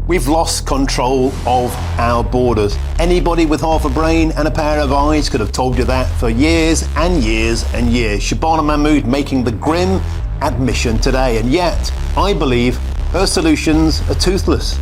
We've lost control of our borders. Anybody with half a brain and a pair of eyes could have told you that for years and years and years. Shabana Mahmood making the grim admission today, and yet I believe her solutions are toothless.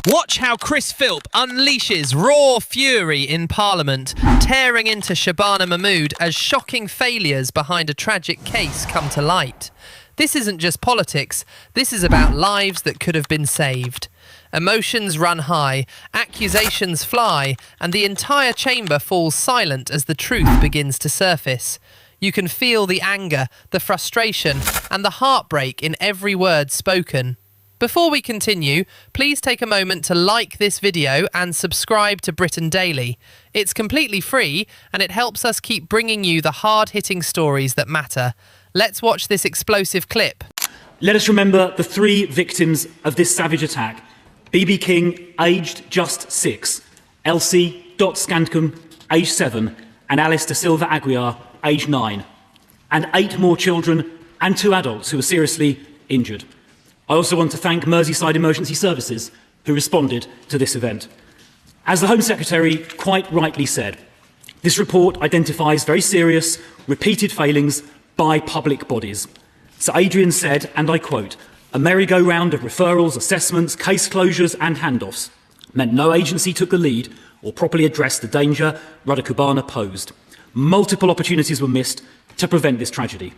Watch how Chris Philp unleashes raw fury in Parliament, tearing into Shabana Mahmood as shocking failures behind a tragic case come to light. This isn't just politics, this is about lives that could have been saved. Emotions run high, accusations fly, and the entire chamber falls silent as the truth begins to surface. You can feel the anger, the frustration, and the heartbreak in every word spoken. Before we continue, please take a moment to like this video and subscribe to Britain Daily. It's completely free, and it helps us keep bringing you the hard-hitting stories that matter. Let's watch this explosive clip. Let us remember the 3 victims of this savage attack. BB King, aged just 6, Elsie Dot Scancombe, aged 7, and Alice Da Silva Aguiar, aged 9, and 8 more children and 2 adults who were seriously injured. I also want to thank Merseyside Emergency Services who responded to this event. As the Home Secretary quite rightly said, this report identifies very serious, repeated failings by public bodies. Sir Adrian said, and I quote, "A merry-go-round of referrals, assessments, case closures and handoffs meant no agency took the lead or properly addressed the danger Rada Kubana posed. Multiple opportunities were missed to prevent this tragedy."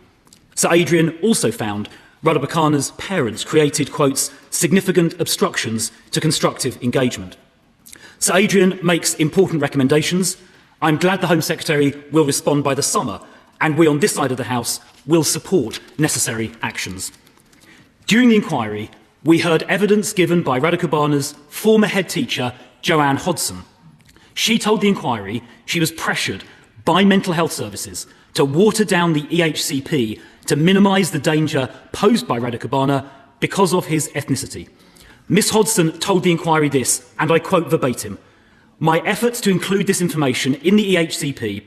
Sir Adrian also found Rada Bakana's parents created, quotes, "significant obstructions to constructive engagement." Sir Adrian makes important recommendations. I'm glad the Home Secretary will respond by the summer, and we on this side of the House will support necessary actions. During the inquiry, we heard evidence given by Rada Kubana's former head teacher, Joanne Hodson. She told the inquiry she was pressured by mental health services to water down the EHCP to minimise the danger posed by Rada Kubana because of his ethnicity. Miss Hodson told the inquiry this, and I quote verbatim, "My efforts to include this information in the EHCP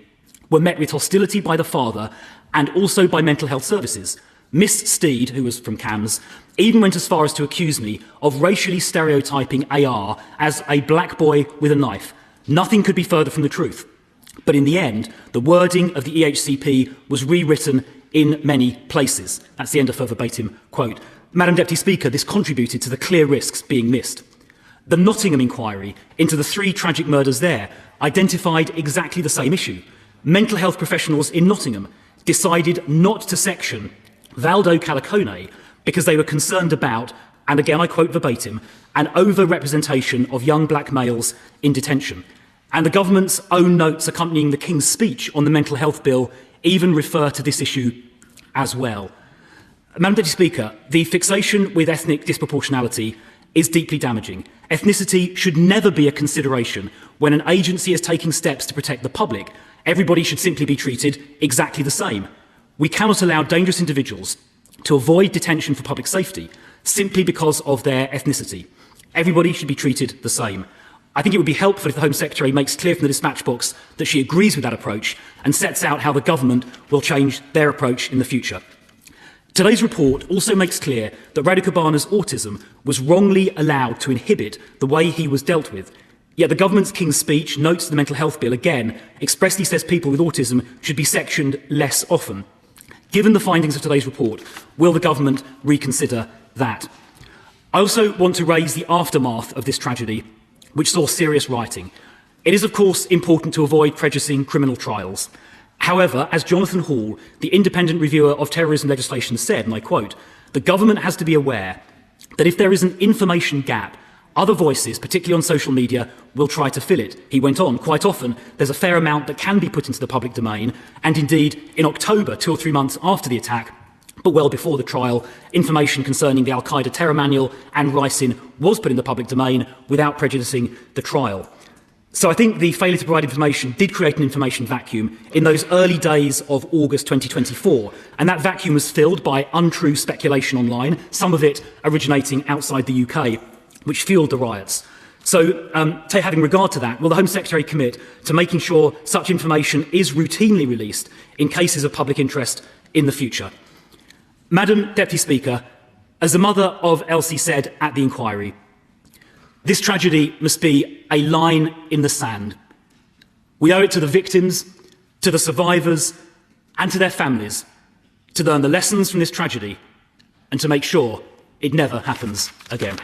were met with hostility by the father and also by mental health services. Miss Steed, who was from CAMS, even went as far as to accuse me of racially stereotyping AR as a black boy with a knife. Nothing could be further from the truth. But in the end, the wording of the EHCP was rewritten in many places." That's the end of her verbatim quote. Madam Deputy Speaker, this contributed to the clear risks being missed. The Nottingham inquiry into the 3 tragic murders there identified exactly the same issue. Mental health professionals in Nottingham decided not to section Valdo Calicone because they were concerned about, and again I quote verbatim, an over-representation of young black males in detention. And the government's own notes accompanying the King's speech on the mental health bill even refer to this issue as well. Madam Deputy Speaker, the fixation with ethnic disproportionality is deeply damaging. Ethnicity should never be a consideration when an agency is taking steps to protect the public. Everybody should simply be treated exactly the same. We cannot allow dangerous individuals to avoid detention for public safety simply because of their ethnicity. Everybody should be treated the same. I think it would be helpful if the Home Secretary makes clear from the dispatch box that she agrees with that approach and sets out how the government will change their approach in the future. Today's report also makes clear that Rada Kubana's autism was wrongly allowed to inhibit the way he was dealt with. Yet the government's King's speech notes the mental health bill again expressly says people with autism should be sectioned less often. Given the findings of today's report, will the government reconsider that? I also want to raise the aftermath of this tragedy, which saw serious rioting. It is, of course, important to avoid prejudicing criminal trials. However, as Jonathan Hall, the independent reviewer of terrorism legislation, said, and I quote, "The government has to be aware that if there is an information gap, other voices, particularly on social media, will try to fill it." He went on, "Quite often, there's a fair amount that can be put into the public domain, and indeed, in October, 2 or 3 months after the attack, but well before the trial, information concerning the Al-Qaeda terror manual and ricin was put in the public domain without prejudicing the trial." So I think the failure to provide information did create an information vacuum in those early days of August 2024, and that vacuum was filled by untrue speculation online, some of it originating outside the UK, which fueled the riots. So, having regard to that, will the Home Secretary commit to making sure such information is routinely released in cases of public interest in the future? Madam Deputy Speaker, as the mother of Elsie said at the inquiry, This tragedy must be a line in the sand. We owe it to the victims, to the survivors, and to their families to learn the lessons from this tragedy and to make sure it never happens again.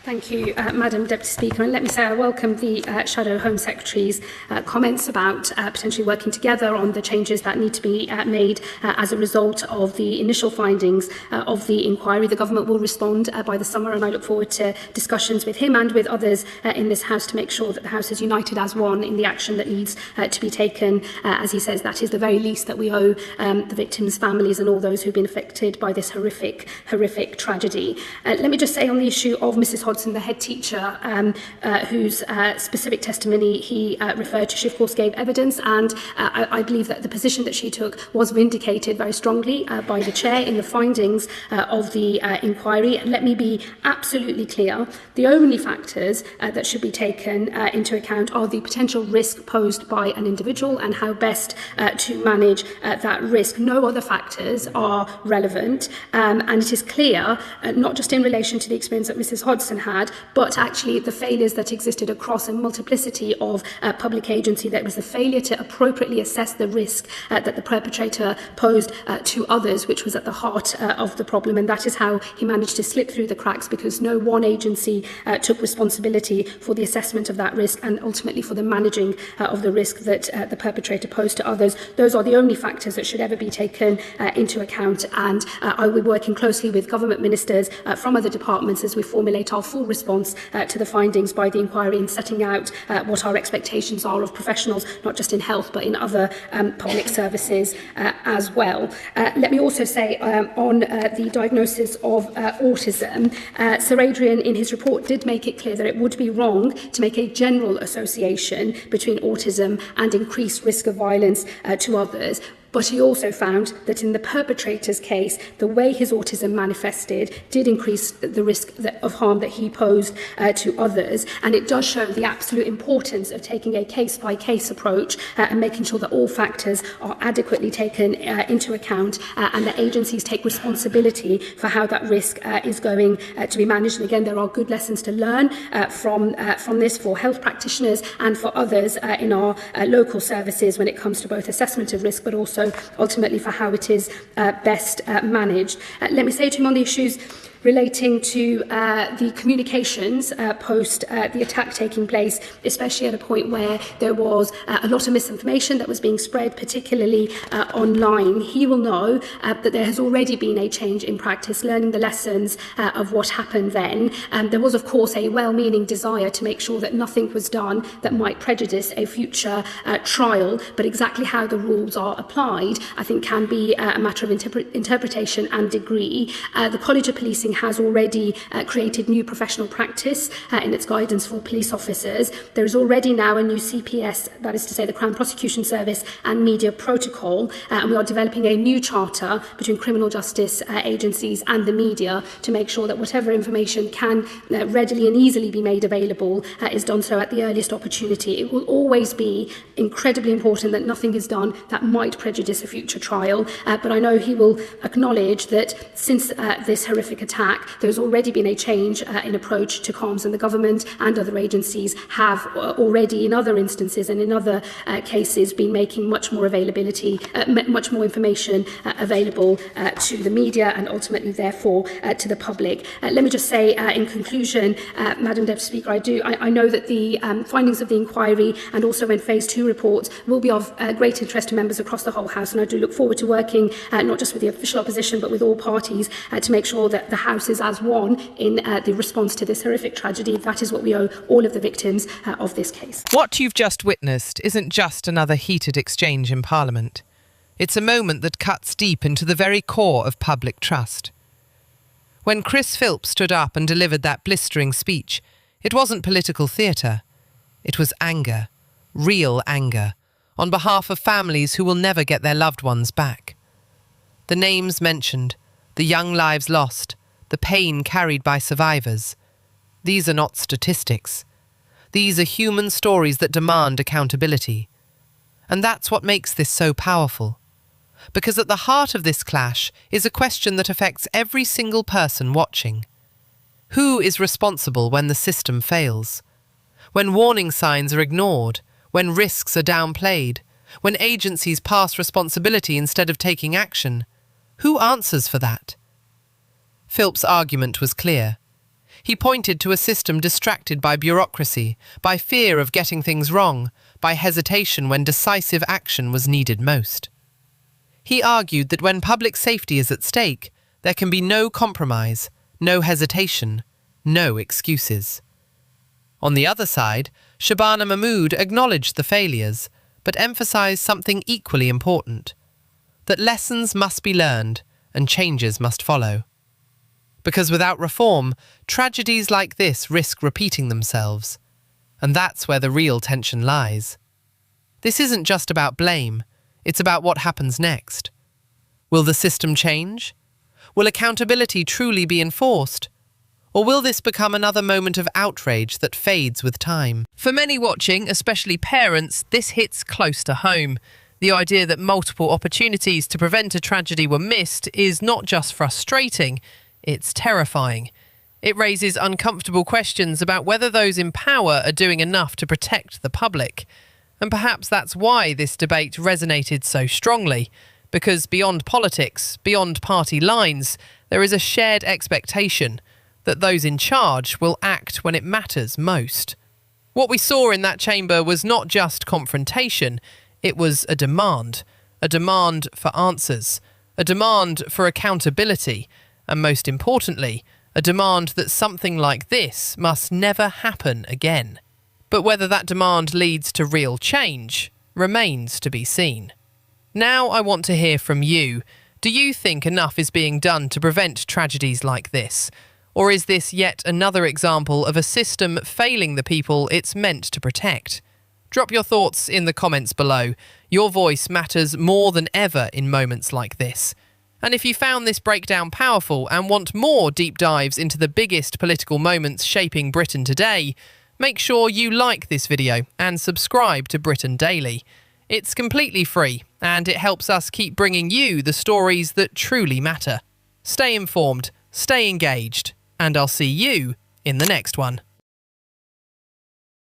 Thank you, Madam Deputy Speaker. And let me say I welcome the Shadow Home Secretary's comments about potentially working together on the changes that need to be made as a result of the initial findings of the inquiry. The Government will respond by the summer, and I look forward to discussions with him and with others in this House to make sure that the House is united as one in the action that needs to be taken. As he says, that is the very least that we owe the victims' families and all those who've been affected by this horrific tragedy. Let me just say on the issue of Mrs Hodgson, the head teacher, whose specific testimony he referred to, she of course gave evidence, and I believe that the position that she took was vindicated very strongly by the chair in the findings of the inquiry. Let me be absolutely clear, the only factors that should be taken into account are the potential risk posed by an individual and how best to manage that risk. No other factors are relevant, and it is clear, not just in relation to the experience that Mrs Hodgson had, but actually the failures that existed across a multiplicity of public agency. There was the failure to appropriately assess the risk that the perpetrator posed to others, which was at the heart of the problem, and that is how he managed to slip through the cracks, because no one agency took responsibility for the assessment of that risk and ultimately for the managing of the risk that the perpetrator posed to others. Those are the only factors that should ever be taken into account, and I will be working closely with government ministers from other departments as we formulate our full response to the findings by the inquiry and setting out what our expectations are of professionals, not just in health but in other public services as well. Let me also say on the diagnosis of autism, Sir Adrian in his report did make it clear that it would be wrong to make a general association between autism and increased risk of violence to others. But he also found that in the perpetrator's case, the way his autism manifested did increase the risk of harm that he posed to others. And it does show the absolute importance of taking a case-by-case approach and making sure that all factors are adequately taken into account and that agencies take responsibility for how that risk is going to be managed. And again, there are good lessons to learn from this for health practitioners and for others in our local services when it comes to both assessment of risk but also ultimately for how it is best managed. Let me say to him on the issues relating to the communications post the attack taking place, especially at a point where there was a lot of misinformation that was being spread, particularly online. He will know that there has already been a change in practice, learning the lessons of what happened then. There was, of course, a well-meaning desire to make sure that nothing was done that might prejudice a future trial, but exactly how the rules are applied, I think, can be a matter of interpretation and degree. The College of Policing has already created new professional practice in its guidance for police officers. There is already now a new CPS, that is to say the Crown Prosecution Service and media protocol, and we are developing a new charter between criminal justice agencies and the media to make sure that whatever information can readily and easily be made available is done so at the earliest opportunity. It will always be incredibly important that nothing is done that might prejudice a future trial, but I know he will acknowledge that since this horrific attack, there's already been a change in approach to comms, and the government and other agencies have already, in other instances and in other cases, been making much more much more information available to the media and ultimately, therefore, to the public. Let me just say, in conclusion, Madam Deputy Speaker, I know that the findings of the inquiry and also in Phase 2 reports will be of great interest to members across the whole House, and I do look forward to working not just with the official opposition but with all parties to make sure that the House is as one in the response to this horrific tragedy. That is what we owe all of the victims of this case. What you've just witnessed isn't just another heated exchange in Parliament. It's a moment that cuts deep into the very core of public trust. When Chris Philp stood up and delivered that blistering speech, it wasn't political theatre. It was anger, real anger, on behalf of families who will never get their loved ones back. The names mentioned, the young lives lost, the pain carried by survivors. These are not statistics. These are human stories that demand accountability. And that's what makes this so powerful. Because at the heart of this clash is a question that affects every single person watching. Who is responsible when the system fails? When warning signs are ignored, when risks are downplayed, when agencies pass responsibility instead of taking action, who answers for that? Philp's argument was clear. He pointed to a system distracted by bureaucracy, by fear of getting things wrong, by hesitation when decisive action was needed most. He argued that when public safety is at stake, there can be no compromise, no hesitation, no excuses. On the other side, Shabana Mahmood acknowledged the failures, but emphasised something equally important, that lessons must be learned and changes must follow. Because without reform, tragedies like this risk repeating themselves. And that's where the real tension lies. This isn't just about blame, it's about what happens next. Will the system change? Will accountability truly be enforced? Or will this become another moment of outrage that fades with time? For many watching, especially parents, this hits close to home. The idea that multiple opportunities to prevent a tragedy were missed is not just frustrating, it's terrifying. It raises uncomfortable questions about whether those in power are doing enough to protect the public. And perhaps that's why this debate resonated so strongly, because beyond politics, beyond party lines, there is a shared expectation that those in charge will act when it matters most. What we saw in that chamber was not just confrontation, it was a demand for answers, a demand for accountability, and most importantly, a demand that something like this must never happen again. But whether that demand leads to real change remains to be seen. Now I want to hear from you. Do you think enough is being done to prevent tragedies like this? Or is this yet another example of a system failing the people it's meant to protect? Drop your thoughts in the comments below. Your voice matters more than ever in moments like this. And if you found this breakdown powerful and want more deep dives into the biggest political moments shaping Britain today, make sure you like this video and subscribe to Britain Daily. It's completely free and it helps us keep bringing you the stories that truly matter. Stay informed, stay engaged, and I'll see you in the next one.